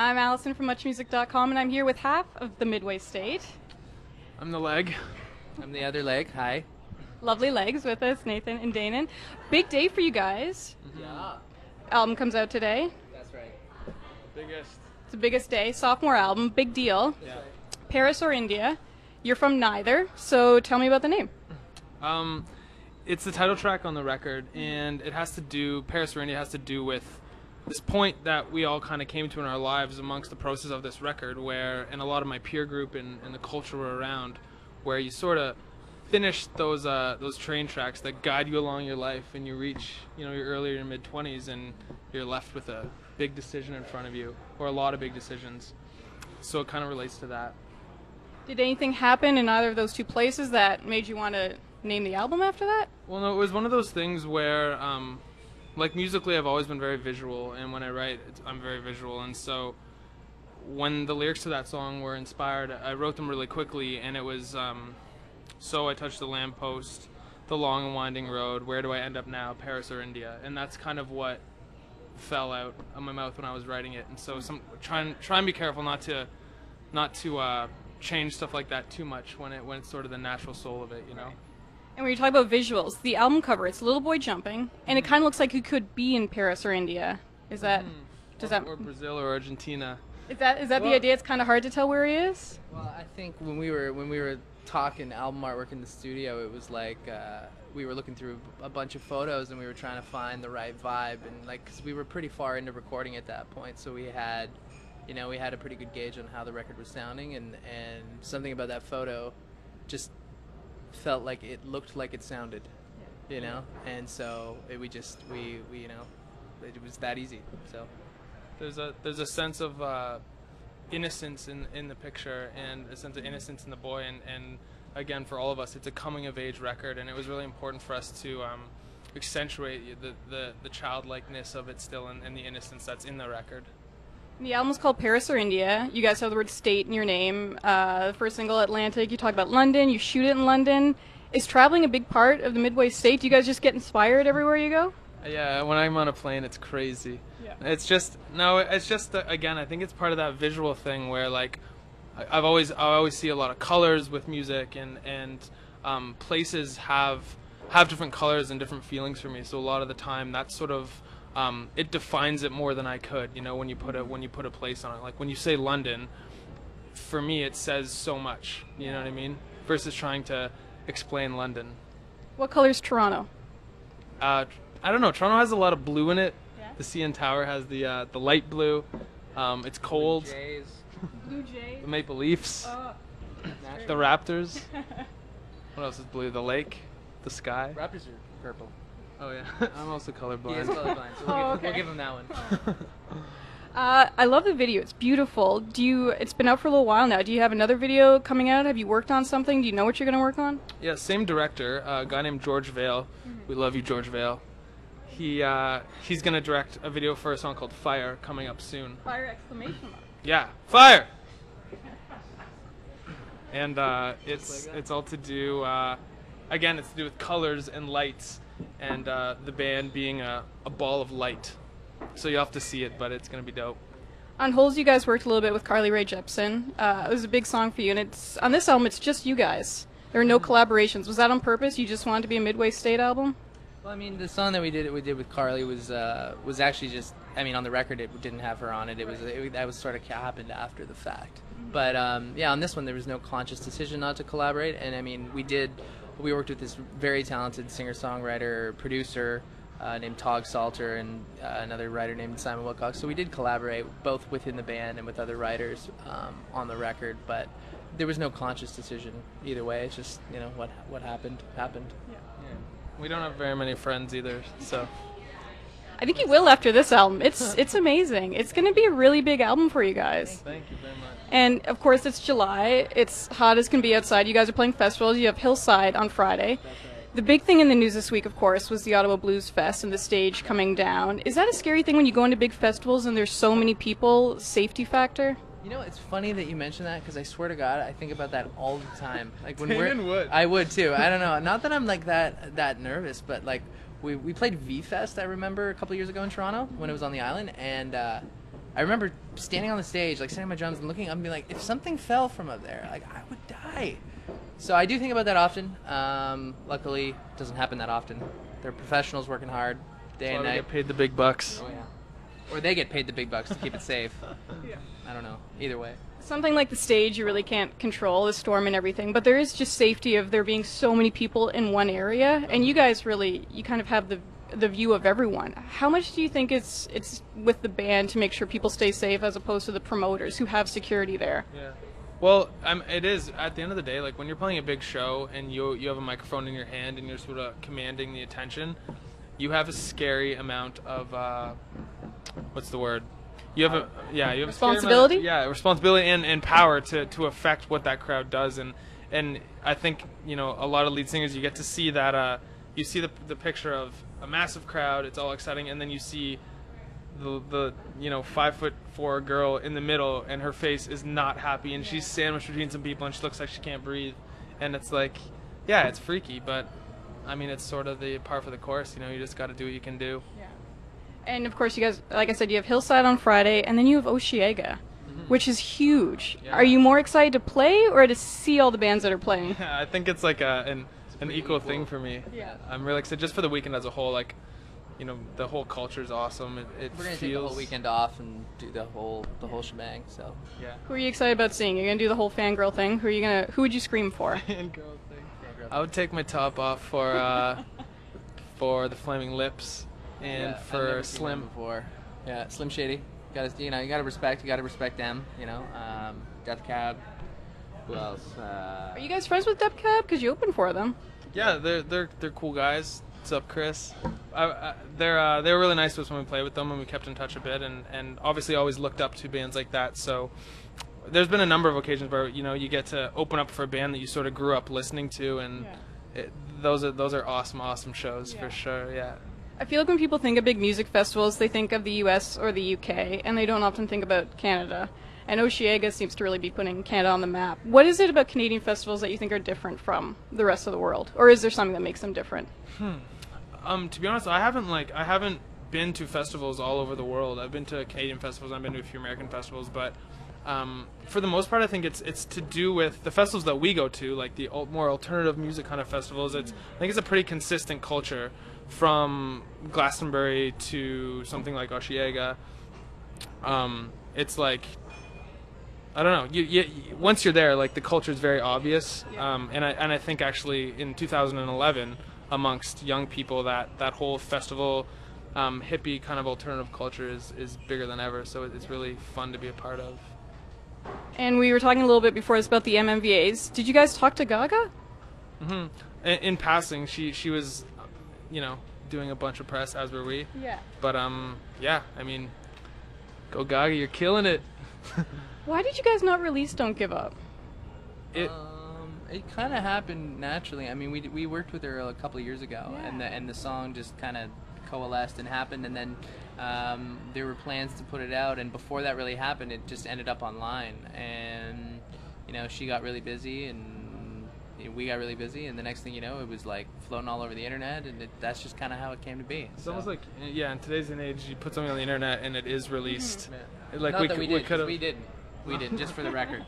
I'm Allison from MuchMusic.com, and I'm here with half of the Midway State. I'm the leg. I'm the other leg. Hi. Lovely legs with us, Nathan and Danon. Big day for you guys. Yeah. Album comes out today. That's right. Biggest. It's the biggest day. Sophomore album. Big deal. Yeah. Paris or India. You're from neither, so tell me about the name. It's the title track on the record, and it has to do, Paris or India has to do with this point that we all kind of came to in our lives amongst the process of this record, where, and a lot of my peer group and the culture were around, where you sort of finish those train tracks that guide you along your life, and you reach, your early or mid-20s, and you're left with a big decision in front of you, or a lot of big decisions. So it kind of relates to that. Did anything happen in either of those two places that made you want to name the album after that? Well, no, it was one of those things where, like musically, I've always been very visual, and when I write, I'm very visual, and so when the lyrics to that song were inspired, I wrote them really quickly, and it was, so I touched the lamppost, the long and winding road, where do I end up now, Paris or India? And that's kind of what fell out of my mouth when I was writing it, and so try and be careful not to change stuff like that too much when it's sort of the natural soul of it, And when you're talking about visuals, the album cover, it's a little boy jumping, and it kind of looks like he could be in Paris or India. Is that, or Brazil or Argentina. Is that the idea? It's kind of hard to tell where he is? Well, I think when we were talking album artwork in the studio, it was like we were looking through a bunch of photos and we were trying to find the right vibe, and cause we were pretty far into recording at that point, so we had a pretty good gauge on how the record was sounding, and something about that photo just felt like it looked like it sounded, and so it was that easy. So there's a sense of innocence in the picture, and a sense of innocence in the boy, and again, for all of us, it's a coming of age record, and it was really important for us to accentuate the childlikeness of it still, and the innocence that's in the record. The album's called Paris or India. You guys have the word state in your name. First single, Atlantic, you talk about London, you shoot it in London. Is traveling a big part of the Midway State? Do you guys just get inspired everywhere you go? Yeah, when I'm on a plane, it's crazy. Yeah. It's just, again, I think it's part of that visual thing where, like, I always see a lot of colors with music, and places have different colors and different feelings for me. So a lot of the time, that's sort of, it defines it more than I could, when you put a place on it. Like when you say London, for me it says so much, you know what I mean? Versus trying to explain London. What color's Toronto? I don't know. Toronto has a lot of blue in it. Yeah. The CN Tower has the light blue. It's cold. Blue Jays. The Maple Leafs. The Raptors. What else is blue? The lake. The sky. Raptors are purple. Oh yeah. I'm also colorblind. He is colorblind, so we'll give him that one. I love the video. It's beautiful. It's been out for a little while now. Do you have another video coming out? Have you worked on something? Do you know what you're going to work on? Yeah, same director, a guy named George Vale. We love you, George Vale. He's going to direct a video for a song called Fire coming up soon. Fire exclamation mark. Yeah, fire! And it's all to do, again, it's to do with colors and lights, and the band being a ball of light. So you'll have to see it, but it's going to be dope. On Holes, you guys worked a little bit with Carly Rae Jepsen. It was a big song for you, and on this album, it's just you guys. There are no collaborations. Was that on purpose? You just wanted to be a Midway State album? Well, I mean, the song that we did with Carly was actually just, on the record it didn't have her on it. That was sort of happened after the fact. But yeah, on this one there was no conscious decision not to collaborate, and we worked with this very talented singer-songwriter, producer named Tog Salter, and another writer named Simon Wilcox. So we did collaborate both within the band and with other writers on the record, but there was no conscious decision either way. It's just, what happened. Yeah. We don't have very many friends either, so. I think you will after this album. It's amazing. It's going to be a really big album for you guys. Thank you very much. And of course it's July. It's hot as can be outside. You guys are playing festivals. You have Hillside on Friday. That's right. The big thing in the news this week, of course, was the Ottawa Blues Fest and the stage coming down. Is that a scary thing when you go into big festivals and there's so many people? Safety factor? It's funny that you mention that, because I swear to God, I think about that all the time. Like when would. I would too. I don't know. Not that I'm like that nervous, but like we played V Fest. I remember a couple years ago in Toronto when it was on the island, and I remember standing on the stage, like setting my drums and looking up and being like, if something fell from up there, like I would die. So I do think about that often. Luckily, it doesn't happen that often. They're professionals working hard day and They night. get paid the big bucks. Oh yeah. Or they get paid the big bucks to keep it safe. Yeah. I don't know. Either way. Something like the stage you really can't control, the storm and everything, but there is just safety of there being so many people in one area, and you guys really, you kind of have the view of everyone. How much do you think it's with the band to make sure people stay safe as opposed to the promoters who have security there? Yeah. Well, it is, at the end of the day, like when you're playing a big show and you have a microphone in your hand and you're sort of commanding the attention, you have a scary amount of, what's the word? You have you have Responsibility? A scary amount of, responsibility and power to affect what that crowd does. And I think, a lot of lead singers, you get to see that, you see the picture of a massive crowd, it's all exciting, and then you see the 5'4" girl in the middle, and her face is not happy, and she's sandwiched between some people, and she looks like she can't breathe, and it's like, yeah, it's freaky, but I mean, it's sort of the par for the course. You just got to do what you can do. Yeah. And of course, you guys, like I said, you have Hillside on Friday, and then you have Osheaga, which is huge. Yeah. Are you more excited to play or to see all the bands that are playing? I think it's like an equal thing for me. Yeah. I'm really excited just for the weekend as a whole. Like, the whole culture is awesome. It We're gonna feels take the whole weekend off and do the whole shebang. So Yeah. Who are you excited about seeing? You're gonna do the whole fangirl thing. Who would you scream for? I would take my top off for for the Flaming Lips and I've for never seen them Slim. before. Yeah, Slim Shady. You gotta respect them. Death Cab. Who else? Are you guys friends with Dep Cab? Because you opened for them. Yeah, they're cool guys. What's up, Chris? They were really nice to us when we played with them, and we kept in touch a bit, and obviously always looked up to bands like that. So there's been a number of occasions where you get to open up for a band that you sort of grew up listening to, and those are awesome shows for sure. Yeah. I feel like when people think of big music festivals, they think of the US or the UK, and they don't often think about Canada. And Osheaga seems to really be putting Canada on the map. What is it about Canadian festivals that you think are different from the rest of the world? Or is there something that makes them different? To be honest, I haven't been to festivals all over the world. I've been to Canadian festivals, I've been to a few American festivals, but for the most part, I think it's to do with the festivals that we go to, like the more alternative music kind of festivals. I think it's a pretty consistent culture from Glastonbury to something like Osheaga. It's like, I don't know. Once you're there, like the culture is very obvious, and I think actually in 2011, amongst young people, that whole festival, hippie kind of alternative culture is bigger than ever. So it's really fun to be a part of. And we were talking a little bit before this about the MMVAs. Did you guys talk to Gaga? In passing, she was, doing a bunch of press, as were we. Yeah. But yeah, I mean, go Gaga, you're killing it. Why did you guys not release Don't Give Up? It kind of happened naturally. I mean, we worked with her a couple of years ago, and the song just kind of coalesced and happened, and then there were plans to put it out, and before that really happened, it just ended up online, and she got really busy, and we got really busy, and the next thing you know, it was like floating all over the internet, and that's just kind of how it came to be. It's almost like, in today's day and age, you put something on the internet and it is released. Yeah. Like Not that we could've. didn't, just for the record.